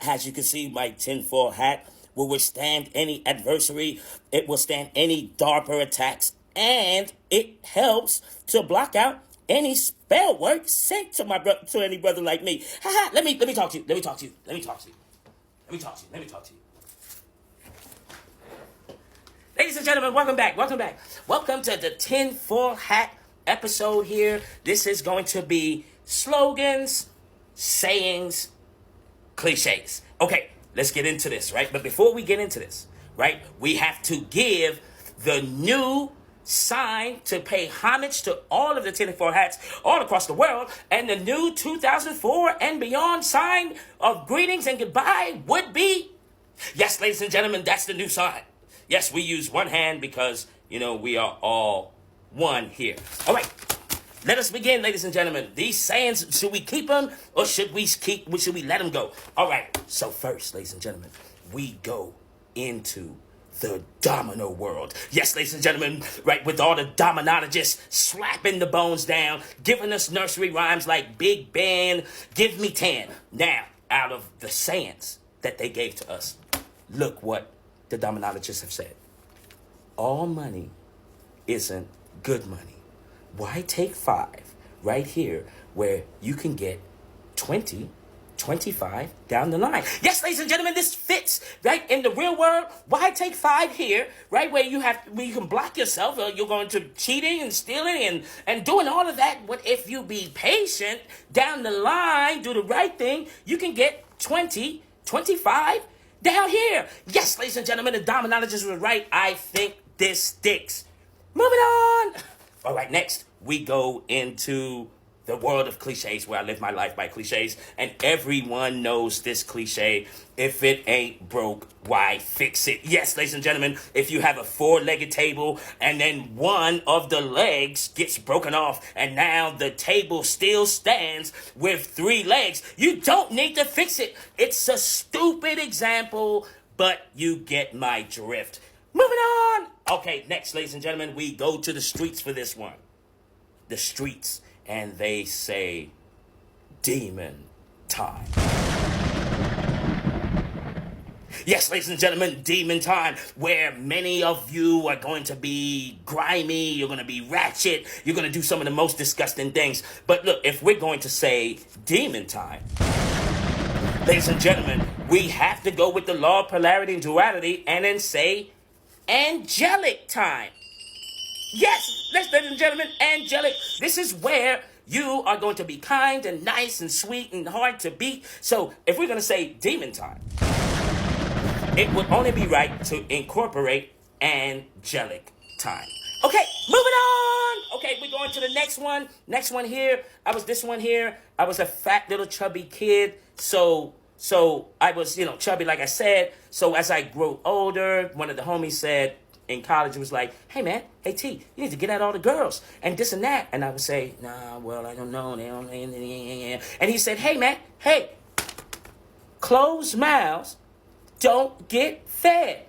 As you can see, my tinfoil hat will withstand any adversary. It will stand any DARPA attacks. And it helps to block out any spell work sent to to any brother like me. Let me talk to you. Let me talk to you. Let me talk to you. Let me talk to you. Let me talk to you. Ladies and gentlemen, welcome back. Welcome back. Welcome to the tinfoil hat episode here. This is going to be slogans, sayings, cliches. Okay, let's get into this, right? But before we get into this, right, we have to give the new sign to pay homage to all of the tinfoil hats all across the world, and the new 2004 and beyond sign of greetings and goodbye would be, yes, ladies and gentlemen, that's the new sign. Yes, we use one hand because, we are all one here. All right. Let us begin, ladies and gentlemen. These sayings, should we keep them or should we let them go? All right. So first, ladies and gentlemen, we go into the domino world. Yes, ladies and gentlemen, right, with all the dominologists slapping the bones down, giving us nursery rhymes like Big Ben, give me 10. Now, out of the sayings that they gave to us, look what the dominologists have said. All money isn't good money. Why take 5 right here where you can get 20, 25 down the line? Yes, ladies and gentlemen, this fits, right? In the real world, why take 5 here, right? Where you can block yourself, or you're going to cheating and stealing and doing all of that. What if you be patient down the line, do the right thing, you can get 20, 25 down here. Yes, ladies and gentlemen, the dominologist was right. I think this sticks. Moving on. All right, next we go into the world of cliches, where I live my life by cliches, and everyone knows this cliche: if it ain't broke, why fix it? Yes, ladies and gentlemen, if you have a 4-legged table and then one of the legs gets broken off and now the table still stands with 3 legs, you don't need to fix it. It's a stupid example, but you get my drift. Moving on. Okay, next, ladies and gentlemen, we go to the streets for this one. The streets. And they say, demon time. Yes, ladies and gentlemen, demon time, where many of you are going to be grimy, you're going to be ratchet, you're going to do some of the most disgusting things. But look, if we're going to say demon time, ladies and gentlemen, we have to go with the law of polarity and duality and then say angelic time. Yes, ladies and gentlemen, angelic. This is where you are going to be kind and nice and sweet and hard to beat. So if we're going to say demon time, it would only be right to incorporate angelic time. Okay, moving on. Okay, we're going to the next one. Next one here. I was a fat little chubby kid. So I was, chubby, like I said. So as I grew older, one of the homies said, in college, it was like, hey, man, hey, T, you need to get at all the girls and this and that. And I would say, nah, well, I don't know. They don't. And he said, hey, man, hey, closed mouths don't get fed.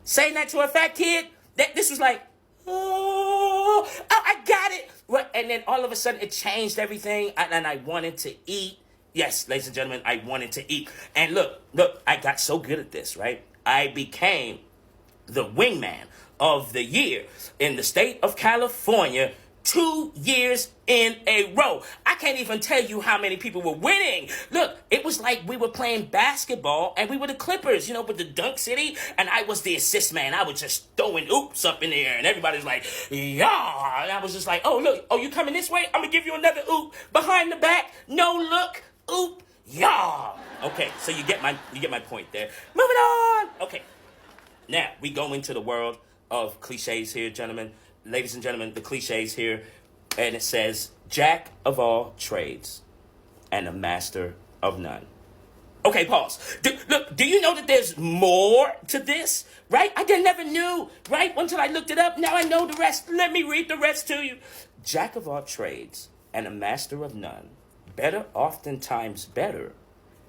Saying that to a fat kid, this was like, oh, I got it. And then all of a sudden it changed everything. And I wanted to eat. Yes, ladies and gentlemen, I wanted to eat. And look, I got so good at this, right? I became the wingman of the year in the state of California 2 years in a row. I can't even tell you how many people were winning. Look, it was like we were playing basketball and we were the Clippers, with the dunk city, and I was the assist man. I was just throwing oops up in the air and everybody's like, yeah. And I was just like, oh, look, you coming this way? I'm going to give you another oop behind the back. No look, oop, yeah. Okay, so you get my point there. Moving on. Okay. Now, we go into the world of cliches here, gentlemen. Ladies and gentlemen, the cliches here. And it says, jack of all trades and a master of none. Okay, pause. Do you know that there's more to this? Right? I never knew, right? Until I looked it up. Now I know the rest. Let me read the rest to you. Jack of all trades and a master of none. Better, oftentimes better,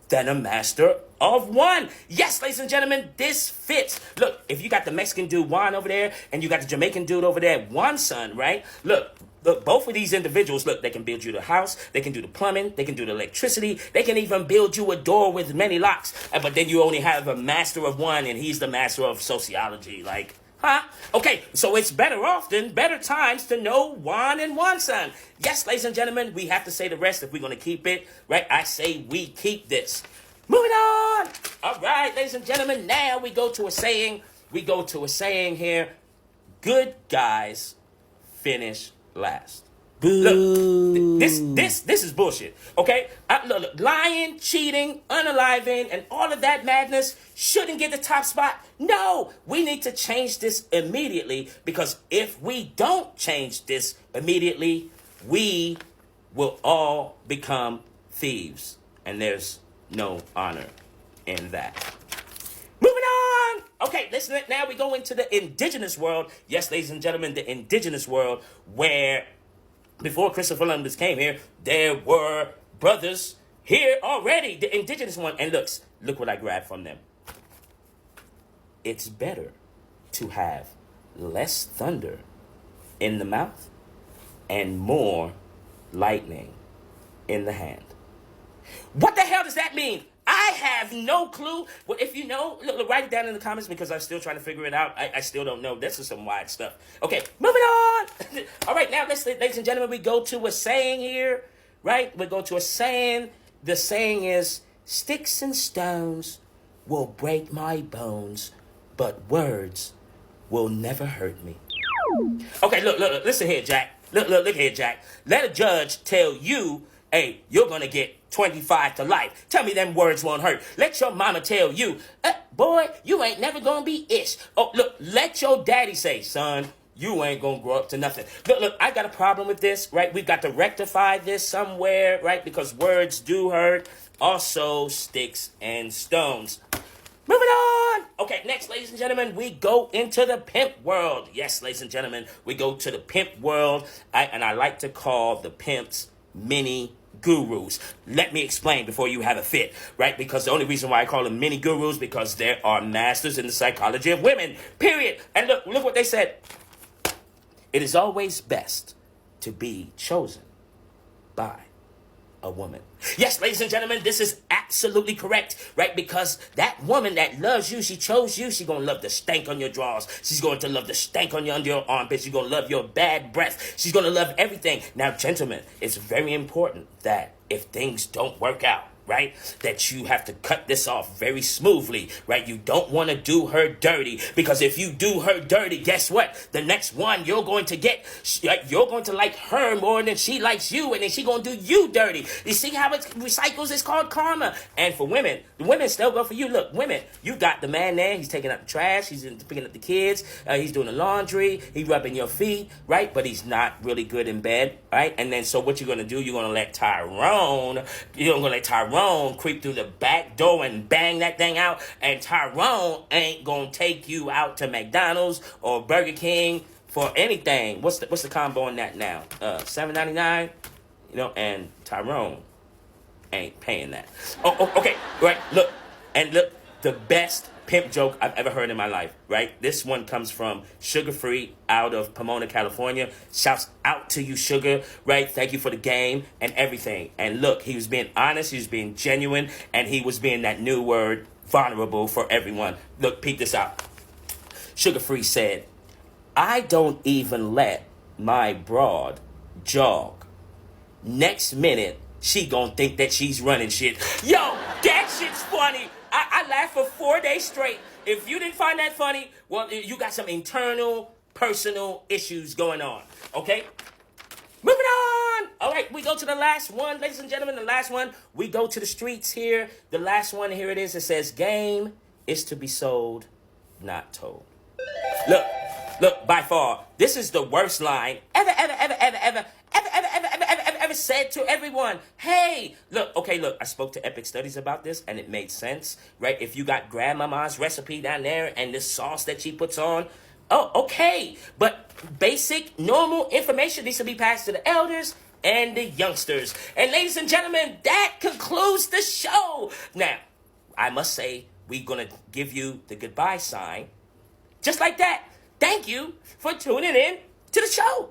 than a master of one. Yes, ladies and gentlemen, this fits. Look, if you got the Mexican dude Juan over there and you got the Jamaican dude over there, Juan's son, right? Look, both of these individuals, look, they can build you the house, they can do the plumbing, they can do the electricity, they can even build you a door with many locks. But then you only have a master of one and he's the master of sociology. Like, huh? Okay, so it's better times to know Juan and Juan's son. Yes, ladies and gentlemen, we have to say the rest if we're going to keep it, right? I say we keep this. Moving on. All right, ladies and gentlemen, now we go to a saying. We go to a saying here. Good guys finish last. Boo. Look, this is bullshit, okay? Look, lying, cheating, unaliving, and all of that madness shouldn't get the top spot. No, we need to change this immediately, because if we don't change this immediately, we will all become thieves, and there's no honor in that. Moving on. Okay, listen, now we go into the indigenous world. Yes, ladies and gentlemen, the indigenous world, where before Christopher Columbus came here, there were brothers here already, the indigenous one. And look what I grabbed from them. It's better to have less thunder in the mouth and more lightning in the hand. What the hell does that mean? I have no clue. But if you know, look, write it down in the comments, because I'm still trying to figure it out. I still don't know. This is some wide stuff. Okay, moving on. All right, now, ladies and gentlemen, we go to a saying here, right? We go to a saying. The saying is, sticks and stones will break my bones, but words will never hurt me. Okay, look, listen here, Jack. Look here, Jack. Let a judge tell you, hey, you're going to get 25 to life. Tell me them words won't hurt. Let your mama tell you, boy, you ain't never going to be ish. Oh, look, let your daddy say, son, you ain't going to grow up to nothing. Look, I got a problem with this, right? We've got to rectify this somewhere, right? Because words do hurt. Also, sticks and stones. Moving on. Okay, next, ladies and gentlemen, we go into the pimp world. Yes, ladies and gentlemen, we go to the pimp world. I like to call the pimps mini gurus. Let me explain before you have a fit, right? Because the only reason why I call them mini gurus, because there are masters in the psychology of women, period. And look what they said. It is always best to be chosen by a woman. Yes, ladies and gentlemen, this is absolutely correct, right? Because that woman that loves you, she chose you, she's going to love the stank on your drawers. She's going to love the stank on your under your armpits. She's going to love your bad breath. She's going to love everything. Now, gentlemen, it's very important that if things don't work out, right, that you have to cut this off very smoothly, right? You don't want to do her dirty, because if you do her dirty, guess what? The next one you're going to get, you're going to like her more than she likes you, and then she's going to do you dirty. You see how it recycles? It's called karma. And for women, the women still go for you. Look, women, you got the man there. He's taking out the trash. He's picking up the kids. He's doing the laundry. He's rubbing your feet, right? But he's not really good in bed, right? And then so what you're going to do, you're going to let Tyrone creep through the back door and bang that thing out, and Tyrone ain't gonna take you out to McDonald's or Burger King for anything. What's the combo on that now? $7.99, and Tyrone ain't paying that. Oh, okay, right. Look, the best pimp joke I've ever heard in my life, right? This one comes from Sugar Free out of Pomona, California. Shouts out to you, Sugar, right? Thank you for the game and everything. And look, he was being honest, he was being genuine, and he was being that new word, vulnerable, for everyone. Look, peep this out. Sugar Free said, I don't even let my broad jog. Next minute, she gonna think that she's running shit. Yo, that shit's funny. I laughed for 4 days straight. If you didn't find that funny, well, you got some internal, personal issues going on. Okay? Moving on. All right, we go to the last one, ladies and gentlemen. The last one, we go to the streets here. The last one, here it is. It says, game is to be sold, not told. Look, by far, this is the worst line ever said to everyone. Hey, look, I spoke to Epic Studies about this, and it made sense, right? If you got grandmama's recipe down there and this sauce that she puts on, oh, okay. But basic, normal information needs to be passed to the elders and the youngsters. And ladies and gentlemen, that concludes the show. Now, I must say, we're going to give you the goodbye sign. Just like that. Thank you for tuning in to the show.